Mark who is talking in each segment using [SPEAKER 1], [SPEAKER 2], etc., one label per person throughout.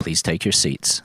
[SPEAKER 1] Please take your seats.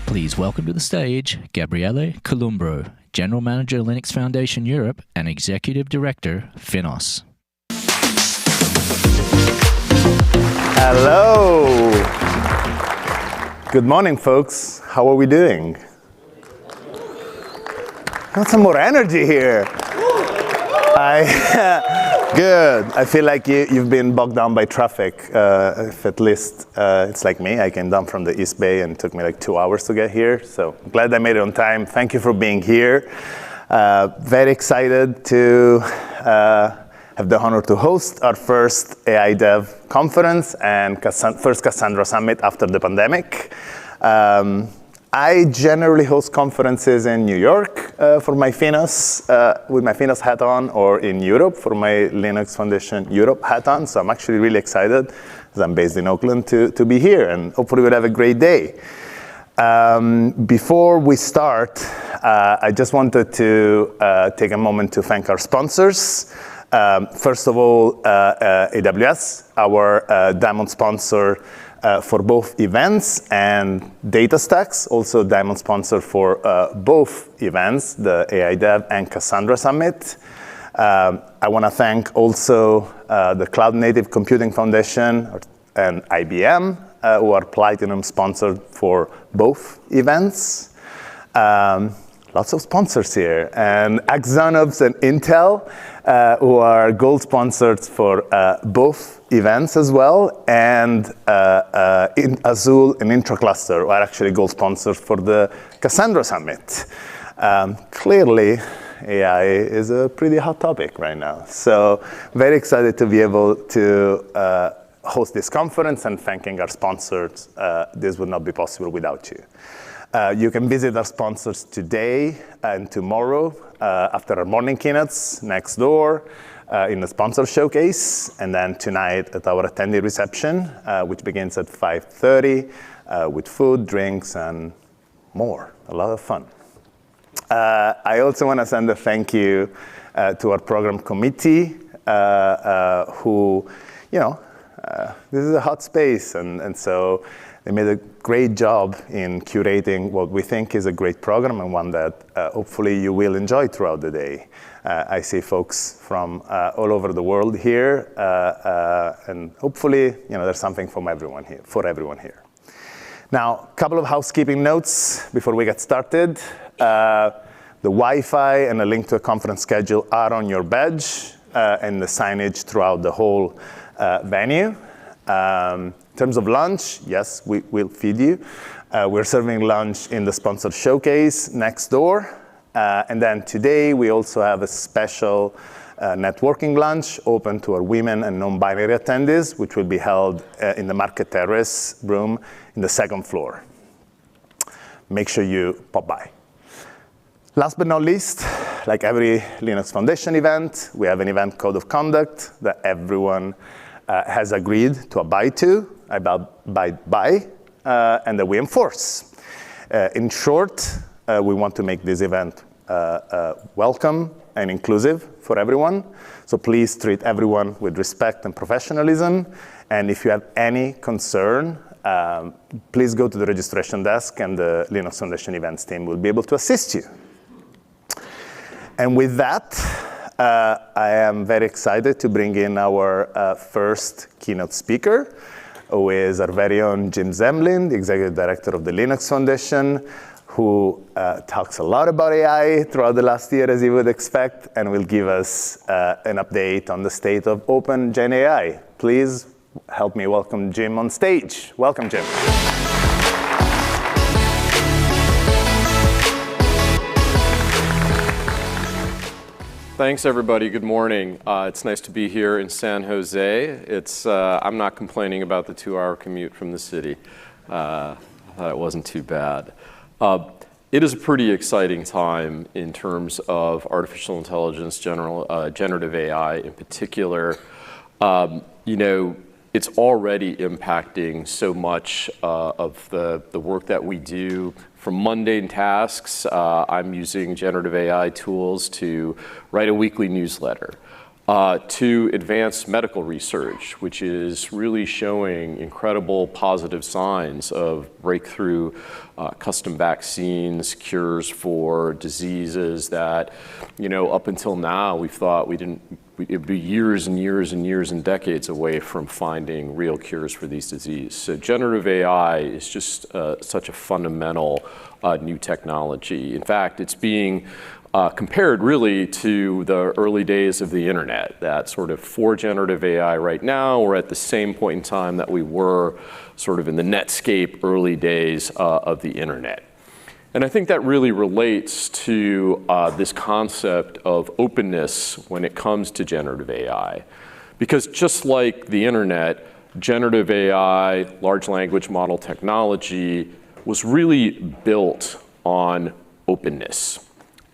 [SPEAKER 1] Please welcome to the stage Gabriele Columbro, General Manager, Linux Foundation Europe, and Executive Director, Finos.
[SPEAKER 2] Hello. Good morning, folks. How are we doing? Got some more energy here. Good. I feel like you've been bogged down by traffic. If at least it's like me. I came down from the East Bay and it took me like 2 hours to get here. So glad I made it on time. Thank you for being here. Very excited to have the honor to host our first AI.dev conference and first Cassandra Summit after the pandemic. I generally host conferences in New York for my Finos, with my Finos hat on, or in Europe for my Linux Foundation Europe hat on. So I'm actually really excited, as I'm based in Oakland, to be here, and hopefully we'll have a great day. Before we start, I just wanted to take a moment to thank our sponsors. First of all, AWS, our Diamond sponsor for both events and data stacks, also Diamond sponsor for both events, the AI.dev and Cassandra Summit. I want to thank also the Cloud Native Computing Foundation and IBM, who are Platinum sponsored for both events. Lots of sponsors here. And Axonops and Intel, who are gold sponsors for both events as well. And Azul and Intracluster, who are actually gold sponsors for the Cassandra Summit. Clearly, AI is a pretty hot topic right now. So very excited to be able to host this conference, and thanking our sponsors. This would not be possible without you. You can visit our sponsors today and tomorrow after our morning keynotes next door in the sponsor showcase, and then tonight at our attendee reception, which begins at 5:30 with food, drinks, and more. A lot of fun. I also want to send a thank you to our program committee, who, this is a hot space, and so they made a great job in curating what we think is a great program and one that hopefully you will enjoy throughout the day. I see folks from all over the world here, and hopefully, there's something for everyone here. Now, a couple of housekeeping notes before we get started. The Wi-Fi and a link to a conference schedule are on your badge and the signage throughout the whole venue. In terms of lunch, yes, we'll feed you. We're serving lunch in the sponsored showcase next door. And then today, we also have a special networking lunch open to our women and non-binary attendees, which will be held in the Market Terrace room in the second floor. Make sure you pop by. Last but not least, like every Linux Foundation event, we have an event code of conduct that everyone has agreed to abide by, and that we enforce. In short, we want to make this event welcome and inclusive for everyone. So please treat everyone with respect and professionalism. And if you have any concern, please go to the registration desk and the Linux Foundation events team will be able to assist you. And with that, I am very excited to bring in our first keynote speaker, who is our very own Jim Zemlin, the Executive Director of the Linux Foundation, who talks a lot about AI throughout the last year, as you would expect, and will give us an update on the state of Open Gen AI. Please help me welcome Jim on stage. Welcome, Jim.
[SPEAKER 3] Thanks, everybody. Good morning. It's nice to be here in San Jose. I'm not complaining about the 2-hour commute from the city. I thought it wasn't too bad. It is a pretty exciting time in terms of artificial intelligence, generative AI in particular. It's already impacting so much of the work that we do. From mundane tasks, I'm using generative AI tools to write a weekly newsletter, to advanced medical research, which is really showing incredible positive signs of breakthrough custom vaccines, cures for diseases that, up until now, we've thought it'd be years and years and years and decades away from finding real cures for these diseases. So generative AI is just such a fundamental new technology. In fact, it's being compared really to the early days of the internet, that sort of for generative AI right now, we're at the same point in time that we were sort of in the Netscape early days of the internet. And I think that really relates to this concept of openness when it comes to generative AI. Because just like the internet, generative AI, large language model technology, was really built on openness.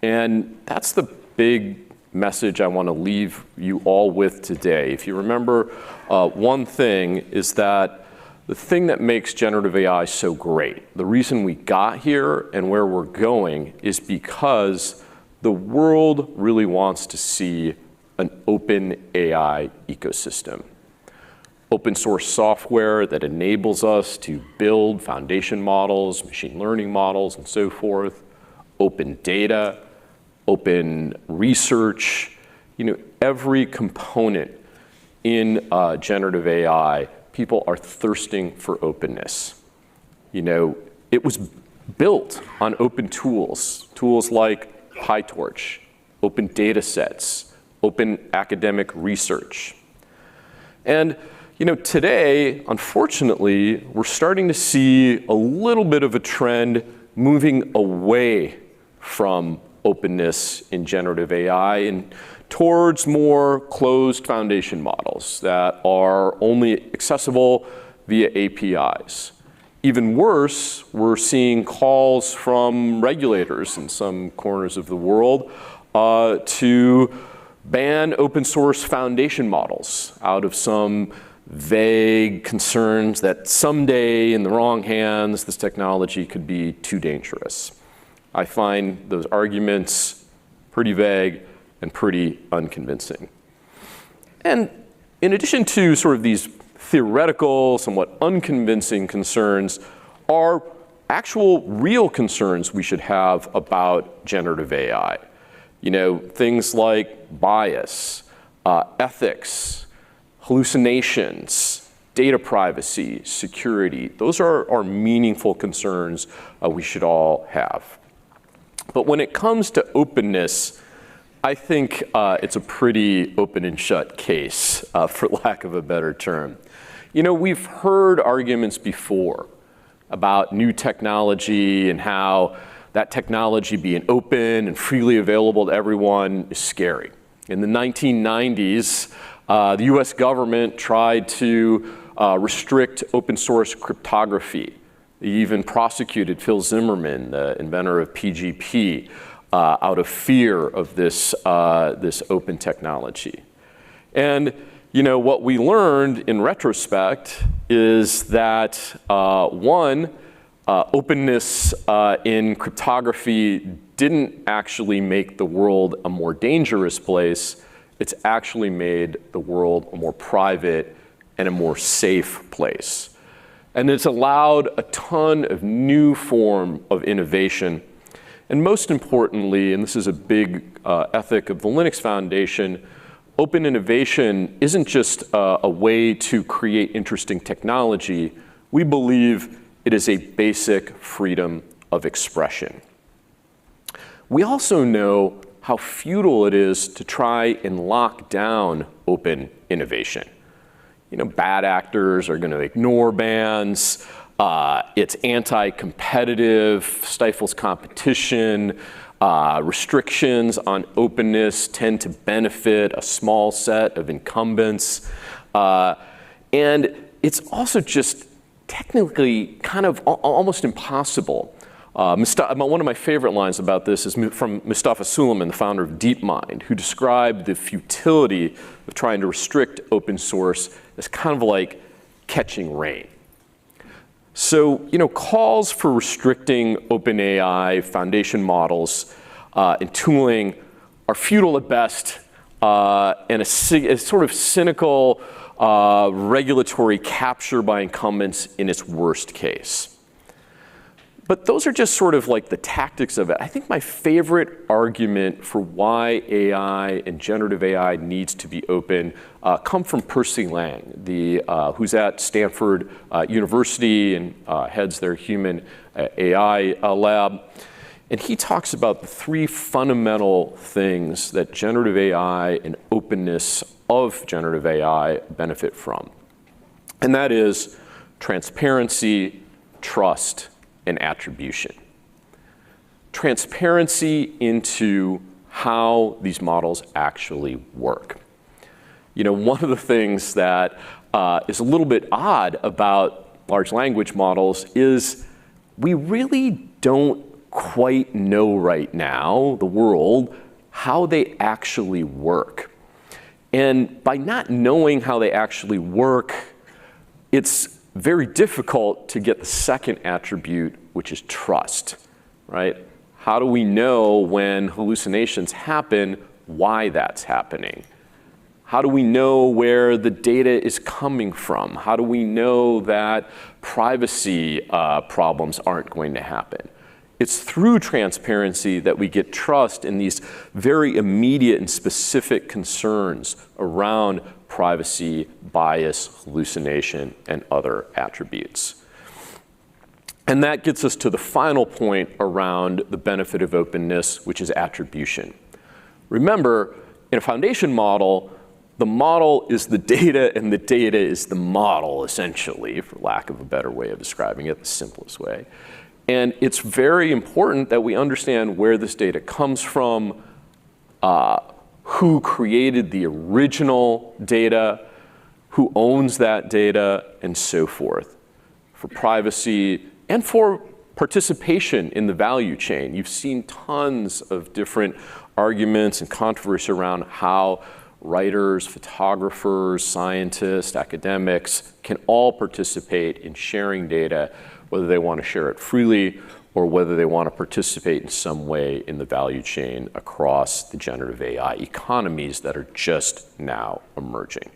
[SPEAKER 3] And that's the big message I want to leave you all with today. If you remember, one thing is that the thing that makes generative AI so great, the reason we got here and where we're going, is because the world really wants to see an open AI ecosystem. Open source software that enables us to build foundation models, machine learning models, and so forth. Open data, open research, every component in generative AI, people are thirsting for openness. It was built on open tools like PyTorch, open data sets, open academic research. And today, unfortunately, we're starting to see a little bit of a trend moving away from openness in generative AI and towards more closed foundation models that are only accessible via APIs. Even worse, we're seeing calls from regulators in some corners of the world to ban open source foundation models out of some vague concerns that someday in the wrong hands, this technology could be too dangerous. I find those arguments pretty vague and pretty unconvincing. And in addition to sort of these theoretical, somewhat unconvincing concerns, are actual real concerns we should have about generative AI. You know, things like bias, ethics, hallucinations, data privacy, security. Those are meaningful concerns we should all have. But when it comes to openness, I think it's a pretty open and shut case, for lack of a better term. You know, we've heard arguments before about new technology and how that technology being open and freely available to everyone is scary. In the 1990s, the US government tried to restrict open source cryptography. They even prosecuted Phil Zimmermann, the inventor of PGP, out of fear of this open technology. And you know, what we learned in retrospect is that openness in cryptography didn't actually make the world a more dangerous place. It's actually made the world a more private and a more safe place. And it's allowed a ton of new form of innovation. And most importantly, and this is a big ethic of the Linux Foundation, open innovation isn't just a way to create interesting technology. We believe it is a basic freedom of expression. We also know how futile it is to try and lock down open innovation. You know, bad actors are going to ignore bans. It's anti-competitive, stifles competition. Restrictions on openness tend to benefit a small set of incumbents. And it's also just technically kind of almost impossible. One of my favorite lines about this is from Mustafa Suleyman, the founder of DeepMind, who described the futility of trying to restrict open source as kind of like catching rain. So, you know, calls for restricting OpenAI foundation models and tooling are futile at best and a sort of cynical regulatory capture by incumbents in its worst case. But those are just sort of like the tactics of it. I think my favorite argument for why AI and generative AI needs to be open come from Percy Lang, who's at Stanford University and heads their human AI lab. And he talks about the three fundamental things that generative AI and openness of generative AI benefit from. And that is transparency, trust, and attribution. Transparency into how these models actually work. You know, one of the things that is a little bit odd about large language models is we really don't quite know right now, the world, how they actually work. And by not knowing how they actually work, it's very difficult to get the second attribute, which is trust, right? How do we know when hallucinations happen, why that's happening? How do we know where the data is coming from? How do we know that privacy problems aren't going to happen? It's through transparency that we get trust in these very immediate and specific concerns around privacy, bias, hallucination, and other attributes. And that gets us to the final point around the benefit of openness, which is attribution. Remember, in a foundation model, the model is the data and the data is the model, essentially, for lack of a better way of describing it, the simplest way. And it's very important that we understand where this data comes from, who created the original data, who owns that data, and so forth, for privacy and for participation in the value chain. You've seen tons of different arguments and controversy around how writers, photographers, scientists, academics can all participate in sharing data, whether they want to share it freely or whether they want to participate in some way in the value chain across the generative AI economies that are just now emerging.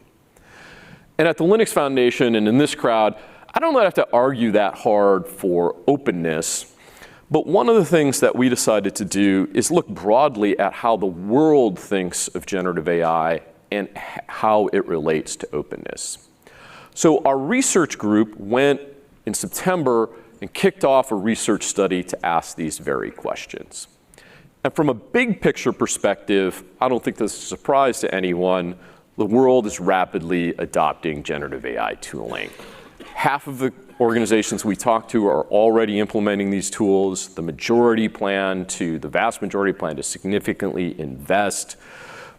[SPEAKER 3] And at the Linux Foundation and in this crowd, I don't have to argue that hard for openness, but one of the things that we decided to do is look broadly at how the world thinks of generative AI and how it relates to openness. So our research group went in September and kicked off a research study to ask these very questions. And from a big picture perspective, I don't think this is a surprise to anyone, the world is rapidly adopting generative AI tooling. Half of the organizations we talk to are already implementing these tools. The vast majority plan to significantly invest.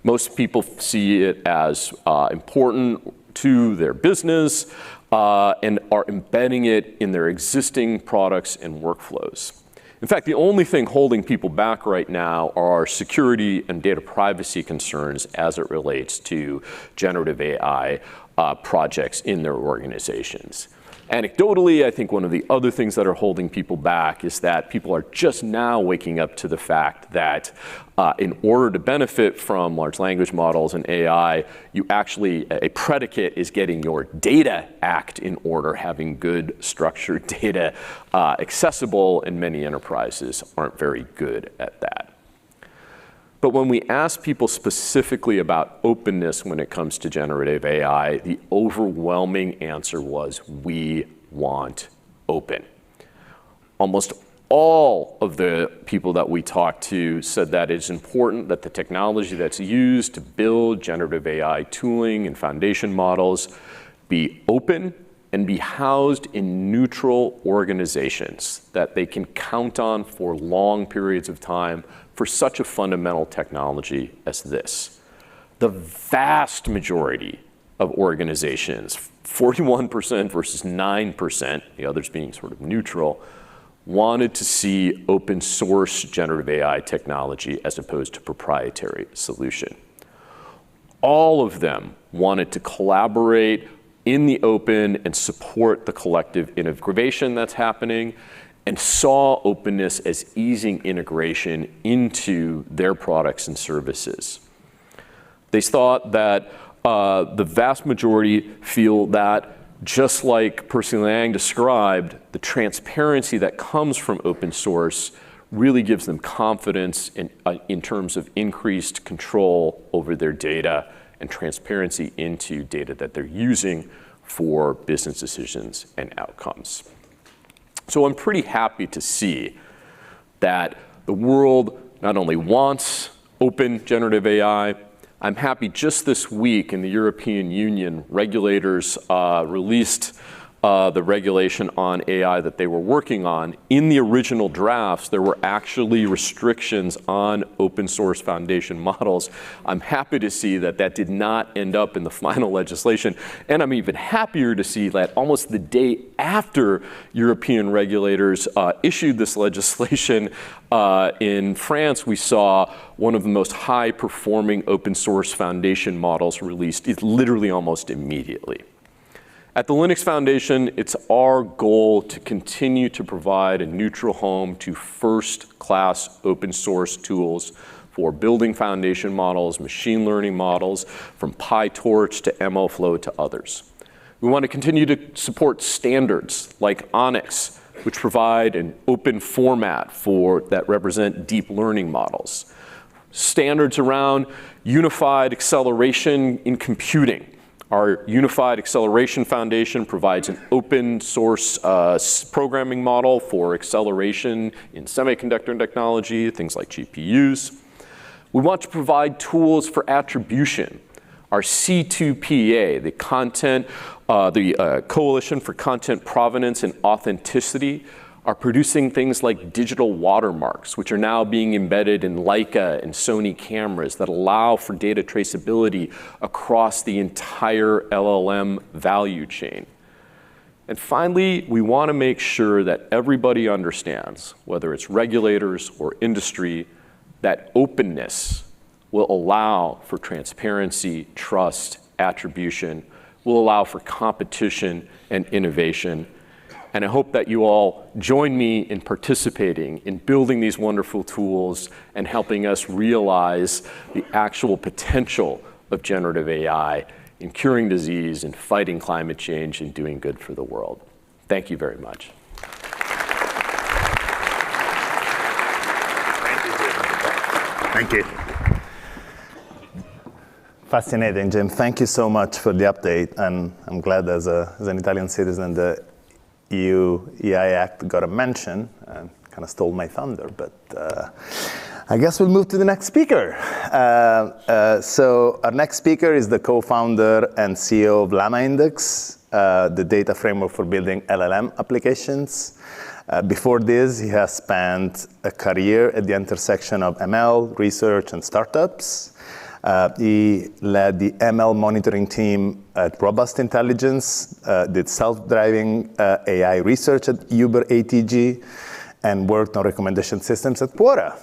[SPEAKER 3] Most people see it as important to their business and are embedding it in their existing products and workflows. In fact, the only thing holding people back right now are security and data privacy concerns as it relates to generative AI projects in their organizations. Anecdotally, I think one of the other things that are holding people back is that people are just now waking up to the fact that in order to benefit from large language models and AI, a predicate is getting your data act in order, having good structured data accessible, and many enterprises aren't very good at that. But when we ask people specifically about openness when it comes to generative AI, the overwhelming answer was, we want open. Almost all of the people that we talked to said that it's important that the technology that's used to build generative AI tooling and foundation models be open and be housed in neutral organizations that they can count on for long periods of time for such a fundamental technology as this. The vast majority of organizations, 41% versus 9%, the others being sort of neutral, wanted to see open source generative AI technology as opposed to proprietary solution. All of them wanted to collaborate in the open and support the collective innovation that's happening, and saw openness as easing integration into their products and services. They thought that the vast majority feel that, just like Percy Liang described, the transparency that comes from open source really gives them confidence in terms of increased control over their data and transparency into data that they're using for business decisions and outcomes. So I'm pretty happy to see that the world not only wants open generative AI, I'm happy just this week in the European Union, regulators released the regulation on AI that they were working on. In the original drafts, there were actually restrictions on open source foundation models. I'm happy to see that that did not end up in the final legislation. And I'm even happier to see that almost the day after European regulators issued this legislation, in France, we saw one of the most high-performing open source foundation models released literally almost immediately. At the Linux Foundation, it's our goal to continue to provide a neutral home to first-class open source tools for building foundation models, machine learning models, from PyTorch to MLflow to others. We want to continue to support standards like ONNX, which provide an open format that represent deep learning models. Standards around unified acceleration in computing. Our Unified Acceleration Foundation provides an open source programming model for acceleration in semiconductor technology, things like GPUs. We want to provide tools for attribution. Our C2PA, the Coalition for Content Provenance and Authenticity, are producing things like digital watermarks, which are now being embedded in Leica and Sony cameras that allow for data traceability across the entire LLM value chain. And finally, we want to make sure that everybody understands, whether it's regulators or industry, that openness will allow for transparency, trust, attribution, will allow for competition and innovation. And I hope that you all join me in participating in building these wonderful tools and helping us realize the actual potential of generative AI in curing disease and fighting climate change and doing good for the world. Thank you very much.
[SPEAKER 2] Thank you. Fascinating, Jim. Thank you so much for the update. And I'm glad as an Italian citizen, the EU AI Act got a mention. And kind of stole my thunder, but I guess we'll move to the next speaker. So our next speaker is the co-founder and CEO of Llama Index, the data framework for building LLM applications. Before this, he has spent a career at the intersection of ML, research, and startups. He led the ML monitoring team at Robust Intelligence, did self-driving AI research at Uber ATG, and worked on recommendation systems at Quora.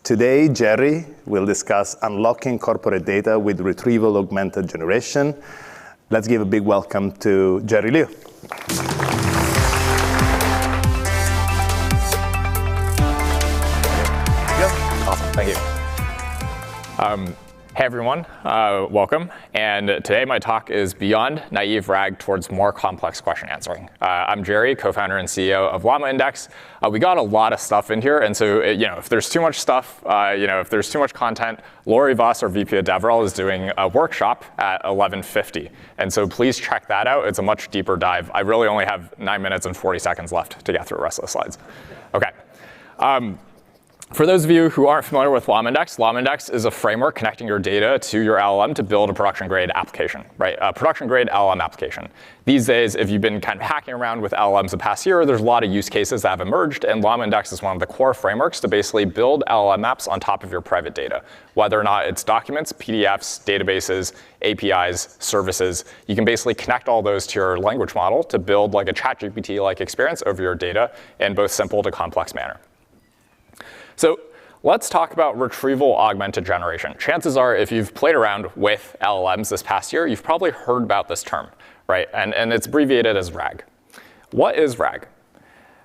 [SPEAKER 2] Today, Jerry will discuss unlocking corporate data with retrieval augmented generation. Let's give a big welcome to Jerry Liu.
[SPEAKER 4] Awesome, thank you. Hey everyone, welcome. And today my talk is Beyond Naive RAG Towards More Complex Question Answering. I'm Jerry, co-founder and CEO of Llama Index. We got a lot of stuff in here, and so if there's too much stuff, if there's too much content, Lori Voss, our VP of DevRel, is doing a workshop at 11:50. And so please check that out. It's a much deeper dive. I really only have 9 minutes and 40 seconds left to get through the rest of the slides. Okay. For those of you who aren't familiar with Llama Index is a framework connecting your data to your LLM to build a production-grade application, right? A production-grade LLM application. These days, if you've been kind of hacking around with LLMs the past year, there's a lot of use cases that have emerged, and Llama Index is one of the core frameworks to basically build LLM apps on top of your private data. Whether or not it's documents, PDFs, databases, APIs, services, you can basically connect all those to your language model to build like a ChatGPT-like experience over your data in both simple to complex manner. So let's talk about retrieval augmented generation. Chances are, if you've played around with LLMs this past year, you've probably heard about this term, right? And it's abbreviated as RAG. What is RAG?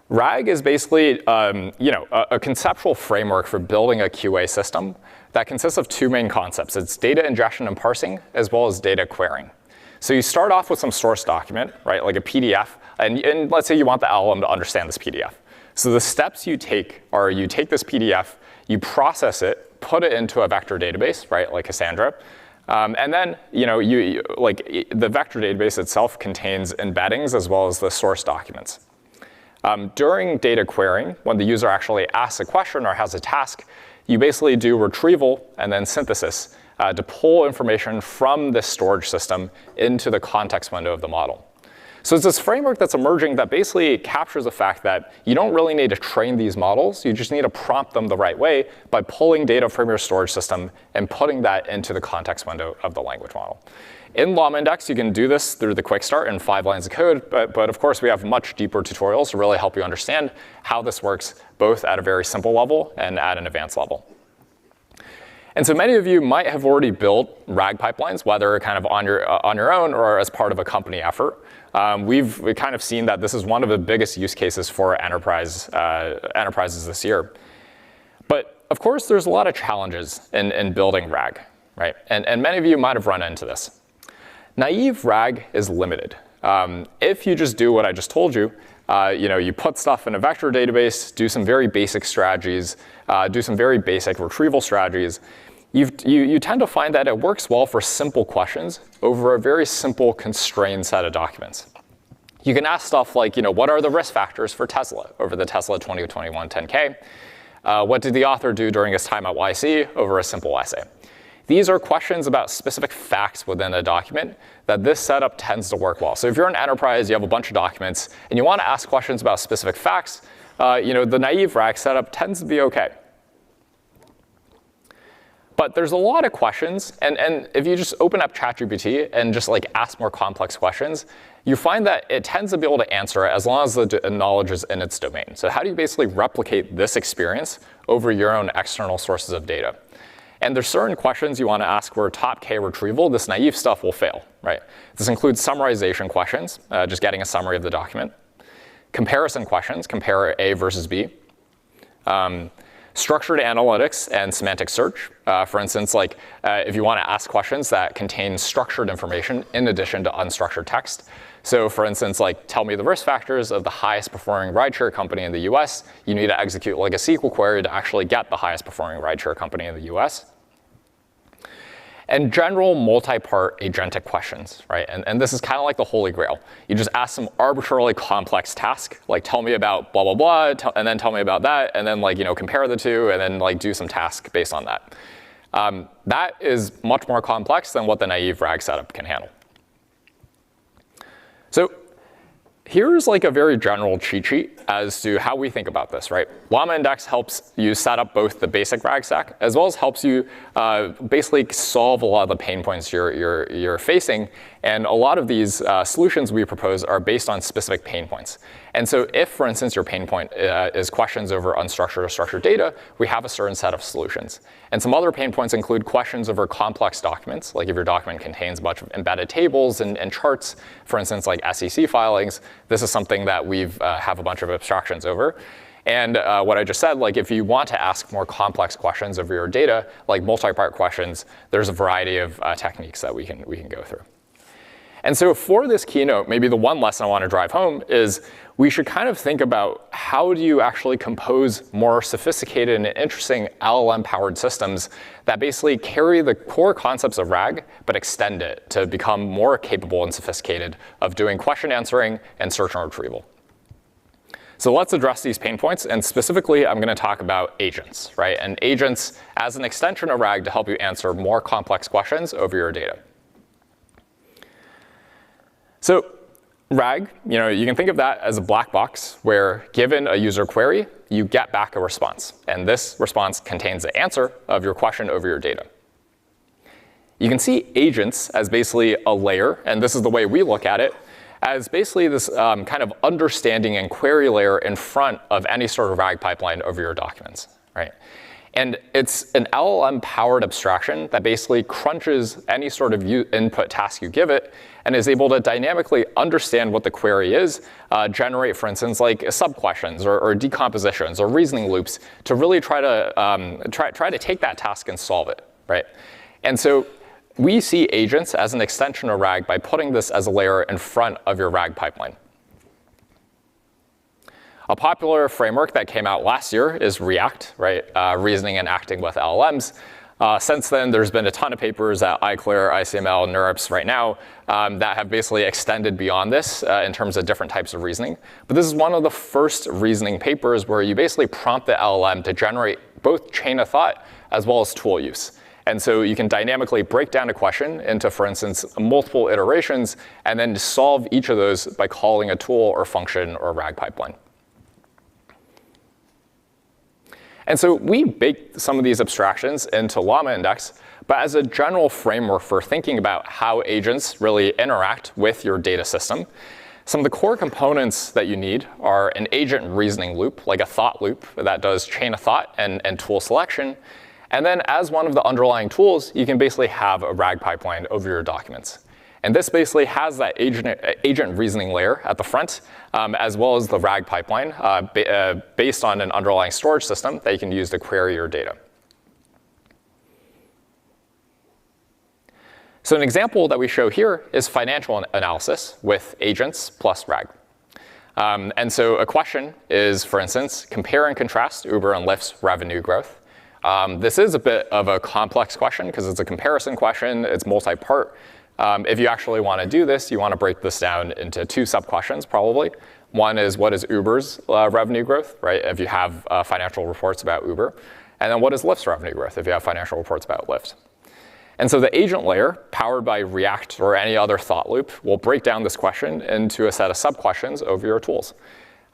[SPEAKER 4] RAG is basically a conceptual framework for building a QA system that consists of two main concepts. It's data ingestion and parsing, as well as data querying. So you start off with some source document, right, like a PDF, and let's say you want the LLM to understand this PDF. So the steps you take are you take this PDF, you process it, put it into a vector database, right, like Cassandra, and then the vector database itself contains embeddings as well as the source documents. During data querying, when the user actually asks a question or has a task, you basically do retrieval and then synthesis to pull information from this storage system into the context window of the model. So it's this framework that's emerging that basically captures the fact that you don't really need to train these models. You just need to prompt them the right way by pulling data from your storage system and putting that into the context window of the language model. In Llama Index, you can do this through the quick start in 5 lines of code. But of course, we have much deeper tutorials to really help you understand how this works, both at a very simple level and at an advanced level. And so many of you might have already built RAG pipelines, whether kind of on your own or as part of a company effort. We've kind of seen that this is one of the biggest use cases for enterprises this year. But of course, there's a lot of challenges in building RAG, right? And many of you might have run into this. Naive RAG is limited. If you just do what I just told you, you put stuff in a vector database, do some very basic strategies, do some very basic retrieval strategies, you tend to find that it works well for simple questions over a very simple constrained set of documents. You can ask stuff like, what are the risk factors for Tesla over the Tesla 2021 10K? What did the author do during his time at YC over a simple essay? These are questions about specific facts within a document that this setup tends to work well. So if you're an enterprise, you have a bunch of documents, and you want to ask questions about specific facts, the naive RAG setup tends to be OK. But there's a lot of questions, and if you just open up ChatGPT and just like ask more complex questions, you find that it tends to be able to answer it as long as the knowledge is in its domain. So how do you basically replicate this experience over your own external sources of data? And there's certain questions you want to ask where top K retrieval, this naive stuff, will fail, right? This includes summarization questions, just getting a summary of the document. Comparison questions, compare A versus B. Structured analytics and semantic search. For instance, like if you want to ask questions that contain structured information in addition to unstructured text. So for instance, like tell me the risk factors of the highest performing rideshare company in the US. You need to execute like a SQL query to actually get the highest performing rideshare company in the US. And general multi-part agentic questions, right? And this is kind of like the holy grail. You just ask some arbitrarily complex task, like tell me about blah, blah, blah, and then tell me about that, and then like, compare the two, and then like do some task based on that. That is much more complex than what the naive RAG setup can handle. So here's like a very general cheat sheet as to how we think about this, right? Llama Index helps you set up both the basic RAG stack as well as helps you basically solve a lot of the pain points you're facing. And a lot of these solutions we propose are based on specific pain points. And so if, for instance, your pain point is questions over unstructured or structured data, we have a certain set of solutions. And some other pain points include questions over complex documents, like if your document contains a bunch of embedded tables and charts, for instance, like SEC filings. This is something that we've have a bunch of abstractions over. And what I just said, like if you want to ask more complex questions over your data, like multi-part questions, there's a variety of techniques that we can go through. And so for this keynote, maybe the one lesson I want to drive home is we should kind of think about how do you actually compose more sophisticated and interesting LLM-powered systems that basically carry the core concepts of RAG, but extend it to become more capable and sophisticated of doing question answering and search and retrieval. So let's address these pain points, and specifically, I'm going to talk about agents, right? And agents as an extension of RAG to help you answer more complex questions over your data. So RAG, you can think of that as a black box where given a user query, you get back a response. And this response contains the answer of your question over your data. You can see agents as basically a layer, and this is the way we look at it, as basically this kind of understanding and query layer in front of any sort of RAG pipeline over your documents, right? And it's an LLM-powered abstraction that basically crunches any sort of input task you give it and is able to dynamically understand what the query is, generate, for instance, like sub-questions or decompositions or reasoning loops to really try to take that task and solve it, right? And so we see agents as an extension of RAG by putting this as a layer in front of your RAG pipeline. A popular framework that came out last year is React, right? Reasoning and acting with LLMs. Since then, there's been a ton of papers at iClear, ICML, NeurIPS right now that have basically extended beyond this in terms of different types of reasoning. But this is one of the first reasoning papers where you basically prompt the LLM to generate both chain of thought as well as tool use. And so you can dynamically break down a question into, for instance, multiple iterations and then solve each of those by calling a tool or function or RAG pipeline. And so we baked some of these abstractions into Llama Index, but as a general framework for thinking about how agents really interact with your data system, some of the core components that you need are an agent reasoning loop, like a thought loop that does chain of thought and tool selection. And then as one of the underlying tools, you can basically have a RAG pipeline over your documents. And this basically has that agent reasoning layer at the front, as well as the RAG pipeline based on an underlying storage system that you can use to query your data. So an example that we show here is financial analysis with agents plus RAG. And so a question is, for instance, compare and contrast Uber and Lyft's revenue growth. This is a bit of a complex question because it's a comparison question. It's multi-part. If you actually want to do this, you want to break this down into two sub-questions, probably. One is, what is Uber's revenue growth, right, if you have financial reports about Uber? And then what is Lyft's revenue growth if you have financial reports about Lyft? And so the agent layer, powered by React or any other thought loop, will break down this question into a set of sub-questions over your tools.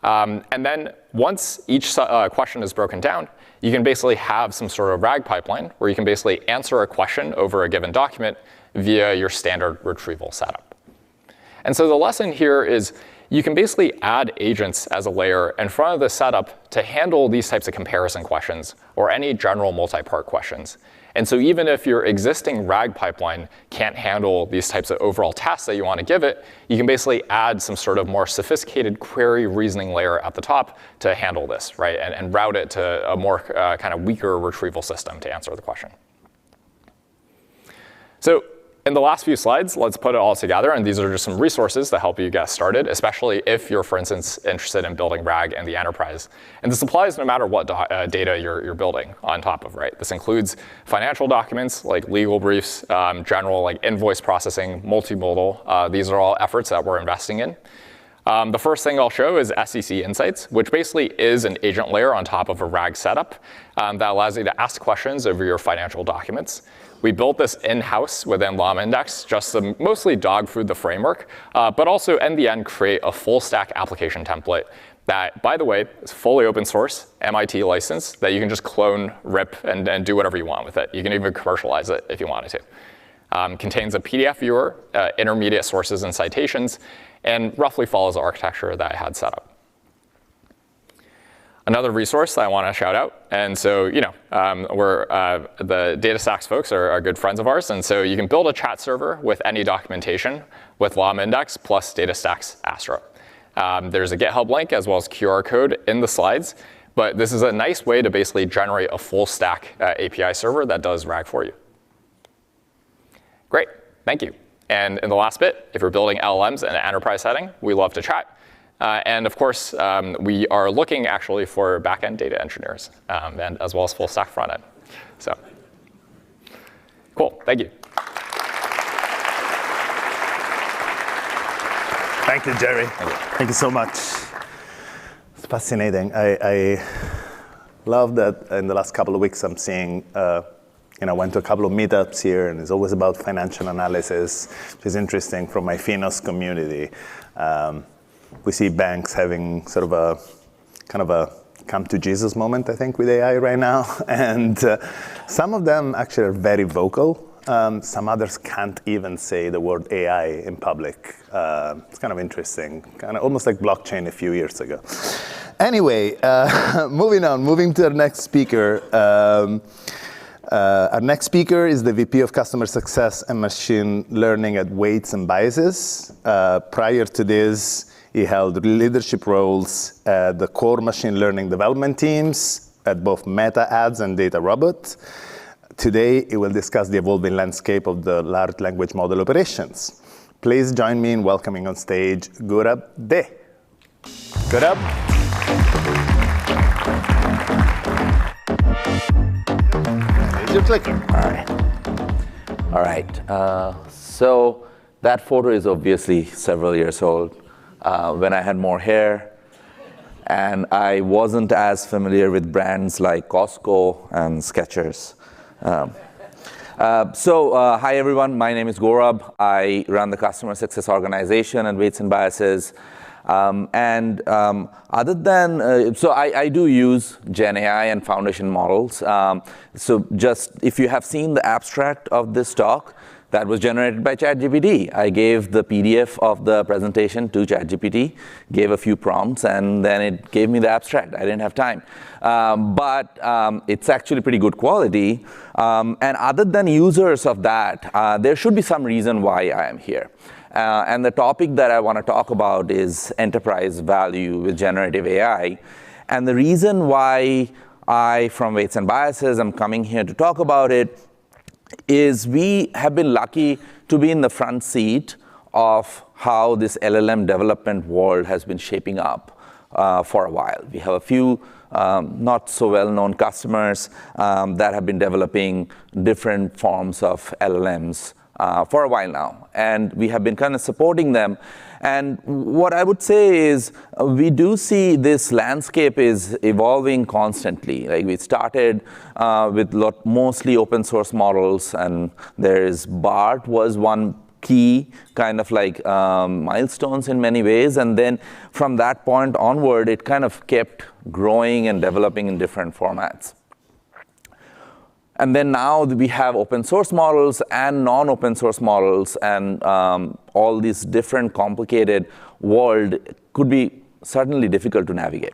[SPEAKER 4] And then once each question is broken down, you can basically have some sort of RAG pipeline where you can basically answer a question over a given document via your standard retrieval setup. And so the lesson here is you can basically add agents as a layer in front of the setup to handle these types of comparison questions or any general multi-part questions. And so even if your existing RAG pipeline can't handle these types of overall tasks that you want to give it, you can basically add some sort of more sophisticated query reasoning layer at the top to handle this, right? And route it to a more kind of weaker retrieval system to answer the question. So in the last few slides, let's put it all together. And these are just some resources that help you get started, especially if you're, for instance, interested in building RAG in the enterprise. And this applies no matter what data you're building on top of, right? This includes financial documents like legal briefs, general like invoice processing, multimodal. These are all efforts that we're investing in. The first thing I'll show is SEC Insights, which basically is an agent layer on top of a RAG setup that allows you to ask questions over your financial documents. We built this in-house within LlamaIndex just to mostly dog food the framework, but also in the end create a full stack application template that, by the way, is fully open source, MIT licensed, that you can just clone, rip, and do whatever you want with it. You can even commercialize it if you wanted to. Contains a PDF viewer, intermediate sources and citations, and roughly follows the architecture that I had set up. Another resource that I want to shout out, and so the DataStax folks are good friends of ours, and so you can build a chat server with any documentation with LlamaIndex plus DataStax Astra. There's a GitHub link as well as QR code in the slides, but this is a nice way to basically generate a full stack API server that does RAG for you. Great, thank you. And in the last bit, if you're building LLMs in an enterprise setting, we love to chat. And of course, we are looking actually for back-end data engineers, and as well as full stack front end. So cool, thank you.
[SPEAKER 2] Thank you, Jerry. Thank you so much. It's fascinating. I love that in the last couple of weeks I'm seeing, I went to a couple of meetups here, and it's always about financial analysis, which is interesting from my Finos community. We see banks having sort of a kind of a come to Jesus moment, I think, with AI right now. And some of them actually are very vocal. Some others can't even say the word AI in public. It's kind of interesting, kind of almost like blockchain a few years ago. Anyway, moving to our next speaker. Our next speaker is the VP of Customer Success and Machine Learning at Weights & Biases. Prior to this, he held leadership roles at the core machine learning development teams at both Meta Ads and DataRobot. Today, he will discuss the evolving landscape of the large language model operations. Please join me in welcoming on stage Gaurav De. Gaurav. Here's your clicker.
[SPEAKER 5] All right. So that photo is obviously several years old. When I had more hair, and I wasn't as familiar with brands like Costco and Skechers. Hi everyone, my name is Gaurav. I run the customer success organization at Weights & Biases. Other than, I do use Gen AI and foundation models. So just, if you have seen the abstract of this talk, that was generated by ChatGPT. I gave the PDF of the presentation to ChatGPT, gave a few prompts, and then it gave me the abstract. I didn't have time. But it's actually pretty good quality. And other than users of that, there should be some reason why I am here. And the topic that I want to talk about is enterprise value with generative AI. And the reason why I, from Weights & Biases, am coming here to talk about it is we have been lucky to be in the front seat of how this LLM development world has been shaping up for a while. We have a few not so well-known customers that have been developing different forms of LLMs for a while now. And we have been kind of supporting them. And what I would say is we do see this landscape is evolving constantly. Like we started with mostly open source models, and there's BART was one key kind of like milestones in many ways. And then from that point onward, it kind of kept growing and developing in different formats. And then now we have open source models and non-open source models, and all these different complicated world could be certainly difficult to navigate.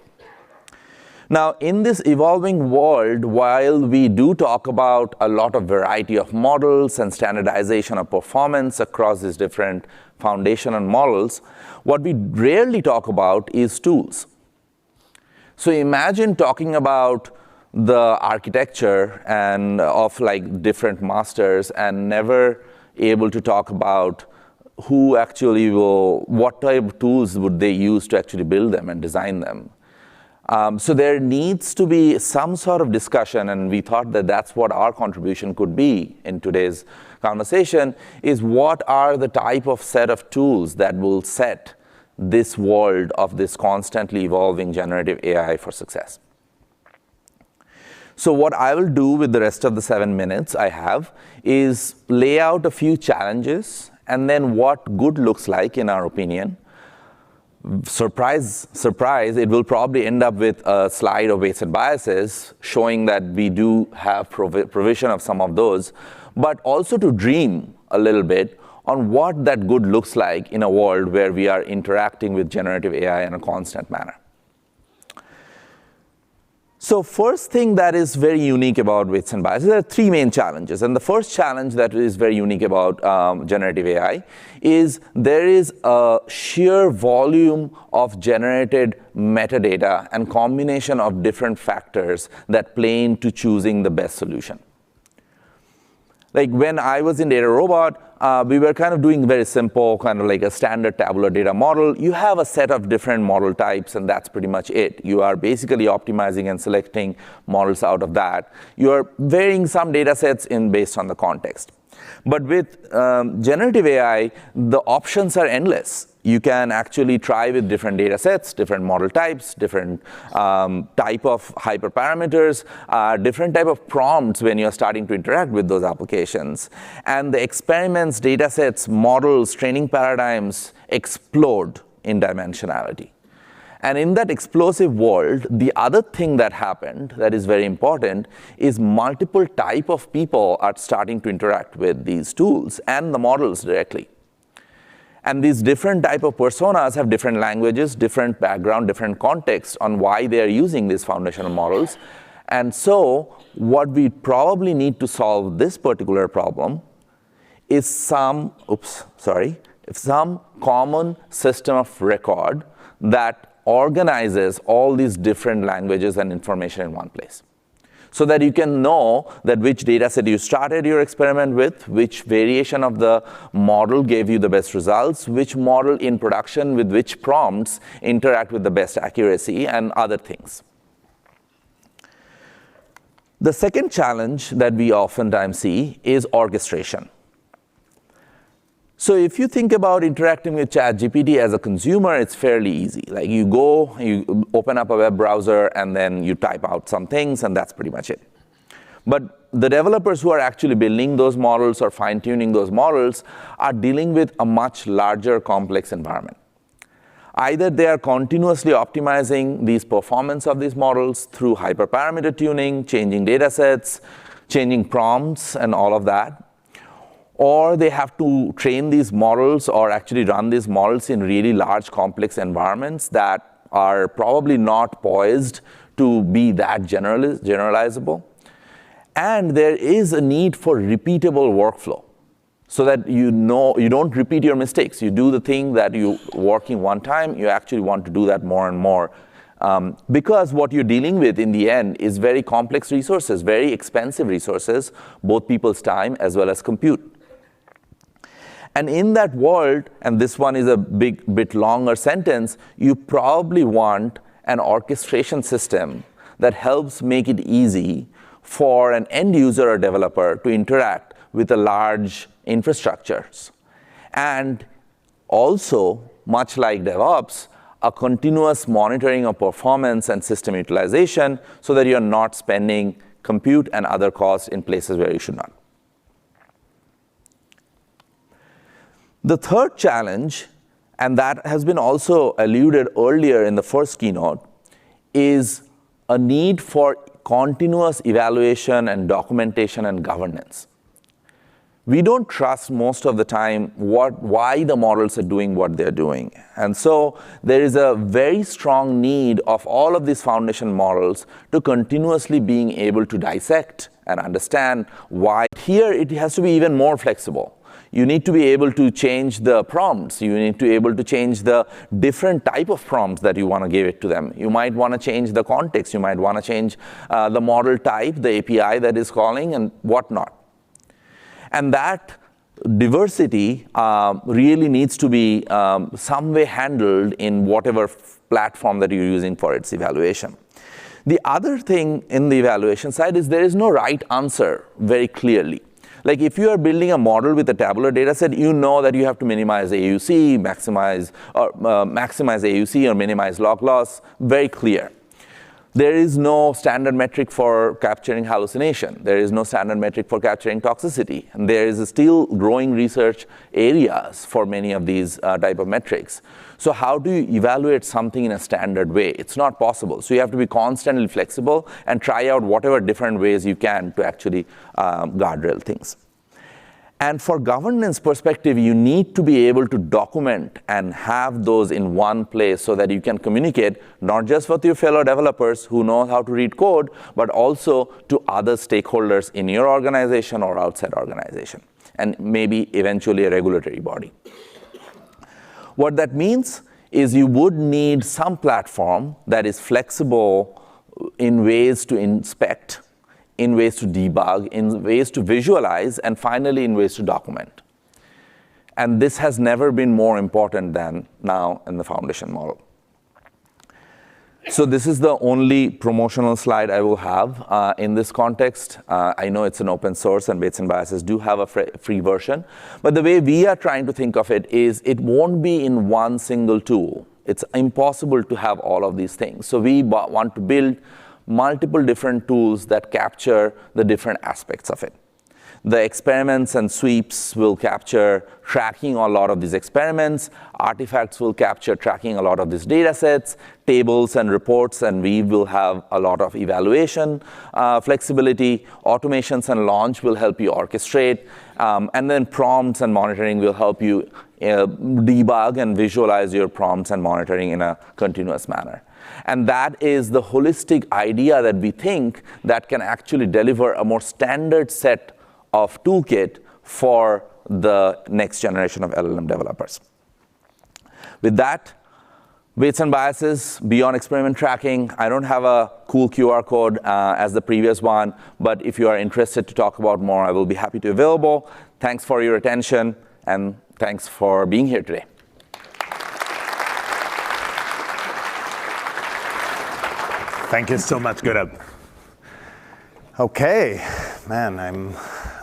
[SPEAKER 5] Now, in this evolving world, while we do talk about a lot of variety of models and standardization of performance across these different foundation and models, what we rarely talk about is tools. So imagine talking about the architecture and of like different masters and never able to talk about who actually what type of tools would they use to actually build them and design them. So there needs to be some sort of discussion, and we thought that that's what our contribution could be in today's conversation, is what are the type of set of tools that will set this world of this constantly evolving generative AI for success. So what I will do with the rest of the 7 minutes I have is lay out a few challenges and then what good looks like in our opinion. Surprise, surprise, it will probably end up with a slide of weights and biases showing that we do have provision of some of those, but also to dream a little bit on what that good looks like in a world where we are interacting with generative AI in a constant manner. So first thing that is very unique about weights and biases, there are 3 main challenges. And the first challenge that is very unique about generative AI is there is a sheer volume of generated metadata and combination of different factors that play into choosing the best solution. Like when I was in Data Robot, we were kind of doing very simple, kind of like a standard tabular data model. You have a set of different model types, and that's pretty much it. You are basically optimizing and selecting models out of that. You are varying some data sets based on the context. But with generative AI, the options are endless. You can actually try with different data sets, different model types, different type of hyperparameters, different type of prompts when you're starting to interact with those applications. And the experiments, data sets, models, training paradigms explode in dimensionality. And in that explosive world, the other thing that happened that is very important is multiple type of people are starting to interact with these tools and the models directly. And these different type of personas have different languages, different background, different context on why they are using these foundational models. And so what we probably need to solve this particular problem is some common system of record that organizes all these different languages and information in one place, so that you can know that which data set you started your experiment with, which variation of the model gave you the best results, which model in production with which prompts interact with the best accuracy, and other things. The second challenge that we oftentimes see is orchestration. So if you think about interacting with ChatGPT as a consumer, it's fairly easy. Like you go, you open up a web browser, and then you type out some things, and that's pretty much it. But the developers who are actually building those models or fine-tuning those models are dealing with a much larger, complex environment. Either they are continuously optimizing these performance of these models through hyperparameter tuning, changing data sets, changing prompts, and all of that, or they have to train these models or actually run these models in really large, complex environments that are probably not poised to be that generalizable. And there is a need for repeatable workflow so that you don't repeat your mistakes. You do the thing that you working one time, you actually want to do that more and more. Because what you're dealing with in the end is very complex resources, very expensive resources, both people's time as well as compute. And in that world, and this one is a bit longer sentence, you probably want an orchestration system that helps make it easy for an end user or developer to interact with a large infrastructures. And also, much like DevOps, a continuous monitoring of performance and system utilization so that you're not spending compute and other costs in places where you should not. The third challenge, and that has been also alluded earlier in the first keynote, is a need for continuous evaluation and documentation and governance. We don't trust most of the time why the models are doing what they're doing. And so there is a very strong need of all of these foundation models to continuously being able to dissect and understand why. Here, it has to be even more flexible. You need to be able to change the prompts. You need to be able to change the different type of prompts that you want to give it to them. You might want to change the context. You might want to change the model type, the API that is calling, and whatnot. And that diversity really needs to be some way handled in whatever platform that you're using for its evaluation. The other thing in the evaluation side is there is no right answer very clearly. Like if you are building a model with a tabular data set, you know that you have to minimize AUC, maximize AUC or minimize log loss, very clear. There is no standard metric for capturing hallucination. There is no standard metric for capturing toxicity. And there is still growing research areas for many of these type of metrics. So how do you evaluate something in a standard way? It's not possible. So you have to be constantly flexible and try out whatever different ways you can to actually guardrail things. And for governance perspective, you need to be able to document and have those in one place so that you can communicate not just with your fellow developers who know how to read code, but also to other stakeholders in your organization or outside organization, and maybe eventually a regulatory body. What that means is you would need some platform that is flexible in ways to inspect, in ways to debug, in ways to visualize, and finally in ways to document. And this has never been more important than now in the foundation model. So this is the only promotional slide I will have in this context. I know it's an open source and Weights and Biases do have a free version. But the way we are trying to think of it is it won't be in one single tool. It's impossible to have all of these things. So we want to build multiple different tools that capture the different aspects of it. The experiments and sweeps will capture tracking a lot of these experiments. Artifacts will capture tracking a lot of these data sets, tables and reports, and we will have a lot of evaluation flexibility. Automations and launch will help you orchestrate. And then prompts and monitoring will help you debug and visualize your prompts and monitoring in a continuous manner. And that is the holistic idea that we think that can actually deliver a more standard set of toolkit for the next generation of LLM developers. With that, Weights and Biases, beyond experiment tracking, I don't have a cool QR code as the previous one, but if you are interested to talk about more, I will be happy to be available. Thanks for your attention, and thanks for being here today.
[SPEAKER 2] Thank you so much, Gaurav. Okay, man, I'm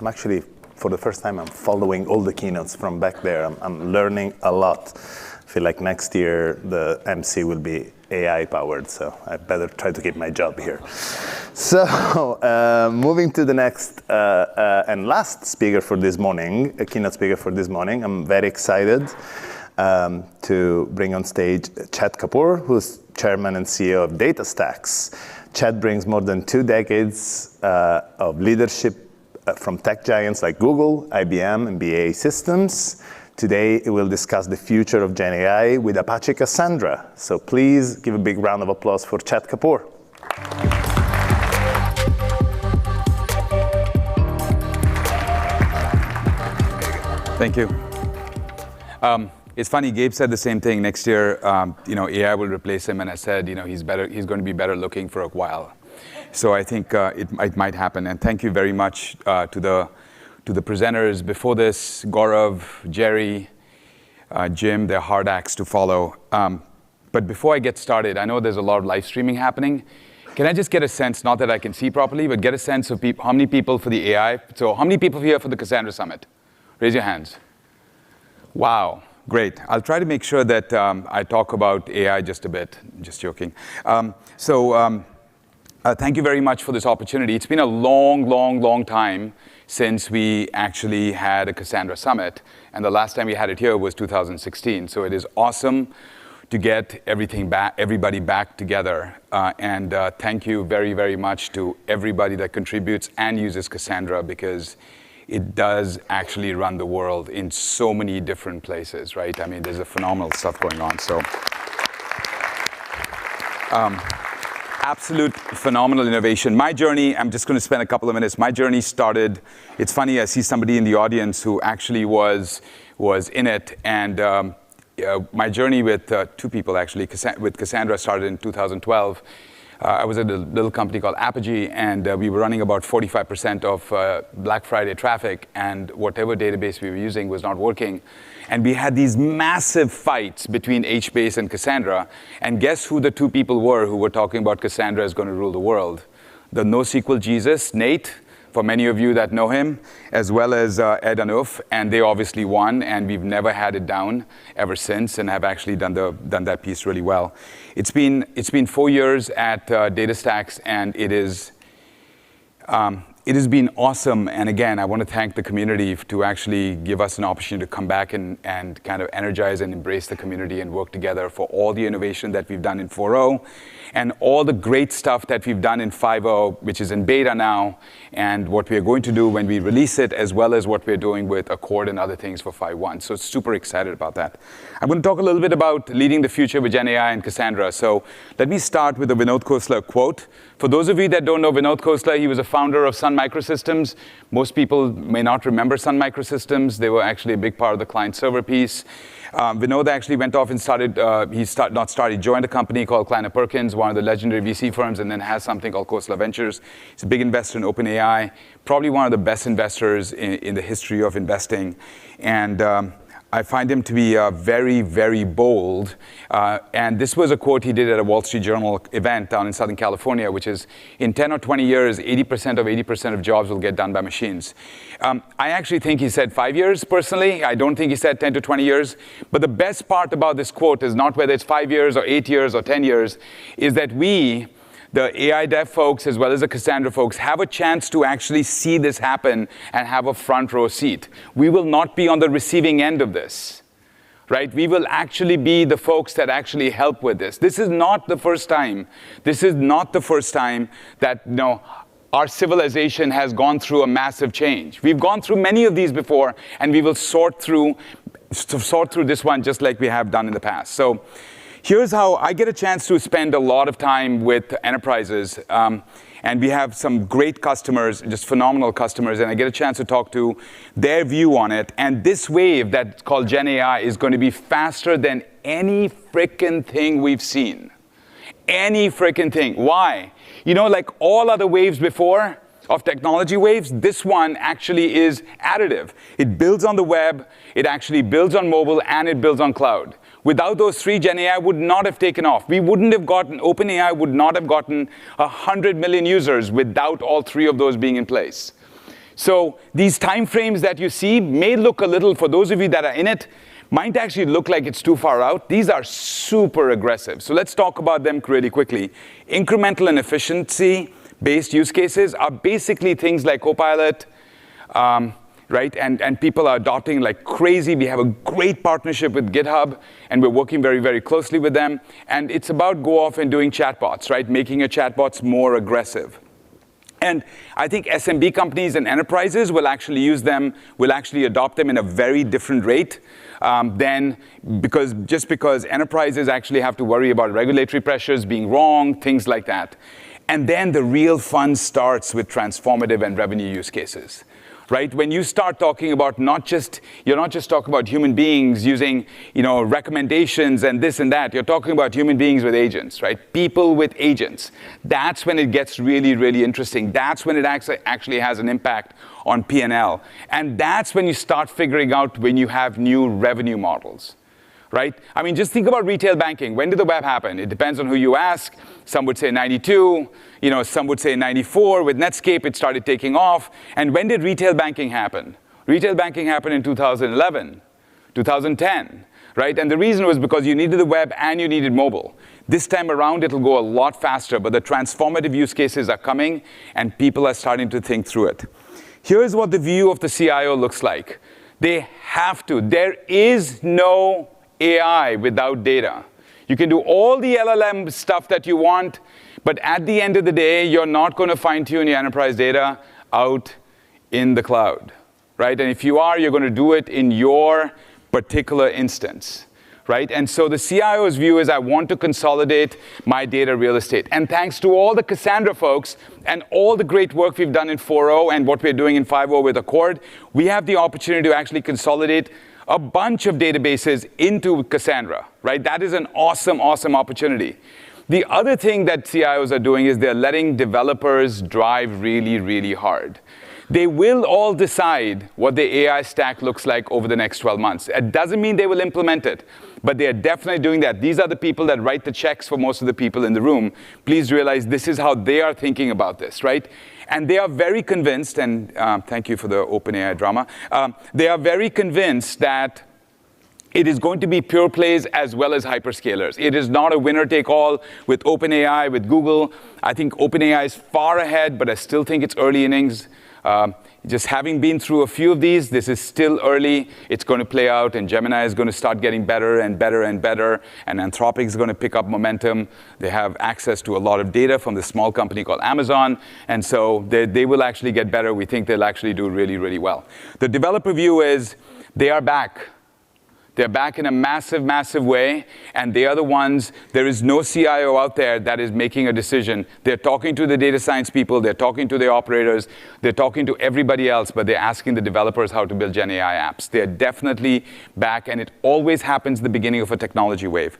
[SPEAKER 2] actually, for the first time, I'm following all the keynotes from back there. I'm learning a lot. I feel like next year the MC will be AI powered, so I better try to keep my job here. So, moving to the next and last speaker for this morning, a keynote speaker for this morning, I'm very excited to bring on stage Chad Kapoor, who's chairman and CEO of DataStax. Chad brings more than 2 decades of leadership from tech giants like Google, IBM, and BAE Systems. Today, we'll discuss the future of Gen AI with Apache Cassandra. So please give a big round of applause for Chad Kapoor.
[SPEAKER 6] Thank you. It's funny, Gabe said the same thing. Next year, AI will replace him, and I said, he's going to be better looking for a while. So I think it might happen. And thank you very much to the presenters before this, Gaurav, Jerry, Jim. They're hard acts to follow. But before I get started, I know there's a lot of live streaming happening. Can I just get a sense, not that I can see properly, but get a sense of how many people for the AI? So how many people here for the Cassandra Summit? Raise your hands. Wow. Great. I'll try to make sure that I talk about AI just a bit. Just joking. Thank you very much for this opportunity. It's been a long time since we actually had a Cassandra Summit. And the last time we had it here was 2016. So it is awesome to get everybody back together. And thank you very, very much to everybody that contributes and uses Cassandra, because it does actually run the world in so many different places, right? I mean, there's a phenomenal stuff going on. So, absolute phenomenal innovation. My journey, I'm just going to spend a couple of minutes. My journey started, it's funny, I see somebody in the audience who actually was in it. And my journey with two people, actually, with Cassandra started in 2012. I was at a little company called Apogee, and we were running about 45% of Black Friday traffic, and whatever database we were using was not working. And we had these massive fights between HBase and Cassandra. And guess who the two people were who were talking about Cassandra is going to rule the world? The NoSQL Jesus, Nate, for many of you that know him, as well as Ed Anuff, and they obviously won, and we've never had it down ever since, and have actually done that piece really well. It's been 4 years at DataStax, and it has been awesome. And again, I want to thank the community to actually give us an opportunity to come back and kind of energize and embrace the community and work together for all the innovation that we've done in 4.0 and all the great stuff that we've done in 5.0, which is in beta now, and what we are going to do when we release it, as well as what we're doing with Accord and other things for 5.1. So super excited about that. I'm going to talk a little bit about leading the future with Gen AI and Cassandra. So let me start with a Vinod Khosla quote. For those of you that don't know Vinod Khosla, he was a founder of Sun Microsystems. Most people may not remember Sun Microsystems. They were actually a big part of the client-server piece. Vinod actually went off and joined a company called Kleiner Perkins, one of the legendary VC firms, and then has something called Khosla Ventures. He's a big investor in OpenAI, probably one of the best investors in the history of investing. And I find him to be very, very bold. And this was a quote he did at a Wall Street Journal event down in Southern California, which is, in 10 or 20 years, 80% of jobs will get done by machines. I actually think he said 5 years, personally. I don't think he said 10 to 20 years. But the best part about this quote is not whether it's 5 years or 8 years or 10 years, is that we, the AI.dev folks, as well as the Cassandra folks, have a chance to actually see this happen and have a front row seat. We will not be on the receiving end of this, right? We will actually be the folks that actually help with this. This is not the first time. This is not the first time that, our civilization has gone through a massive change. We've gone through many of these before, and we will sort through this one just like we have done in the past. So here's how I get a chance to spend a lot of time with enterprises. And we have some great customers, just phenomenal customers, and I get a chance to talk to their view on it. And this wave that's called Gen AI is going to be faster than any frickin' thing we've seen. Any frickin' thing. Why? Like all other waves before, of technology waves, this one actually is additive. It builds on the web, it actually builds on mobile, and it builds on cloud. Without those three, Gen AI would not have taken off. OpenAI would not have gotten 100 million users without all three of those being in place. So these time frames that you see may look a little, for those of you that are in it, might actually look like it's too far out. These are super aggressive. So let's talk about them really quickly. Incremental and efficiency-based use cases are basically things like Copilot, right? And people are adopting like crazy. We have a great partnership with GitHub, and we're working very, very closely with them. And it's about go off and doing chatbots, right? Making your chatbots more aggressive. And I think SMB companies and enterprises will actually use them, will actually adopt them in a very different rate because enterprises actually have to worry about regulatory pressures being wrong, things like that. And then the real fun starts with transformative and revenue use cases. Right? When you start talking about you're not just talking about human beings using, recommendations and this and that. You're talking about human beings with agents, right? People with agents. That's when it gets really, really interesting. That's when it actually has an impact on P&L. And that's when you start figuring out when you have new revenue models. Right? I mean, just think about retail banking. When did the web happen? It depends on who you ask. Some would say 92. Some would say 94. With Netscape, it started taking off. And when did retail banking happen? Retail banking happened in 2011, 2010. Right? And the reason was because you needed the web and you needed mobile. This time around, it'll go a lot faster. But the transformative use cases are coming, and people are starting to think through it. Here's what the view of the CIO looks like. They have to. There is no AI without data. You can do all the LLM stuff that you want, but at the end of the day, you're not going to fine-tune your enterprise data out in the cloud, right? And if you are, you're going to do it in your particular instance, right? And so the CIO's view is I want to consolidate my data real estate. And thanks to all the Cassandra folks and all the great work we've done in 4.0 and what we're doing in 5.0 with Accord, we have the opportunity to actually consolidate a bunch of databases into Cassandra, right? That is an awesome, awesome opportunity. The other thing that CIOs are doing is they're letting developers drive really, really hard. They will all decide what the AI stack looks like over the next 12 months. It doesn't mean they will implement it, but they are definitely doing that. These are the people that write the checks for most of the people in the room. Please realize this is how they are thinking about this, right? And they are very convinced, and thank you for the OpenAI drama. They are very convinced that it is going to be pure plays as well as hyperscalers. It is not a winner-take-all with OpenAI, with Google. I think OpenAI is far ahead, but I still think it's early innings. Just having been through a few of these, this is still early. It's going to play out, and Gemini is going to start getting better and better and better, and Anthropic is going to pick up momentum. They have access to a lot of data from this small company called Amazon, and so they will actually get better. We think they'll actually do really, really well. The developer view is they are back. They're back in a massive, massive way, and they are the ones, there is no CIO out there that is making a decision. They're talking to the data science people, they're talking to the operators, they're talking to everybody else, but they're asking the developers how to build Gen AI apps. They're definitely back, and it always happens at the beginning of a technology wave.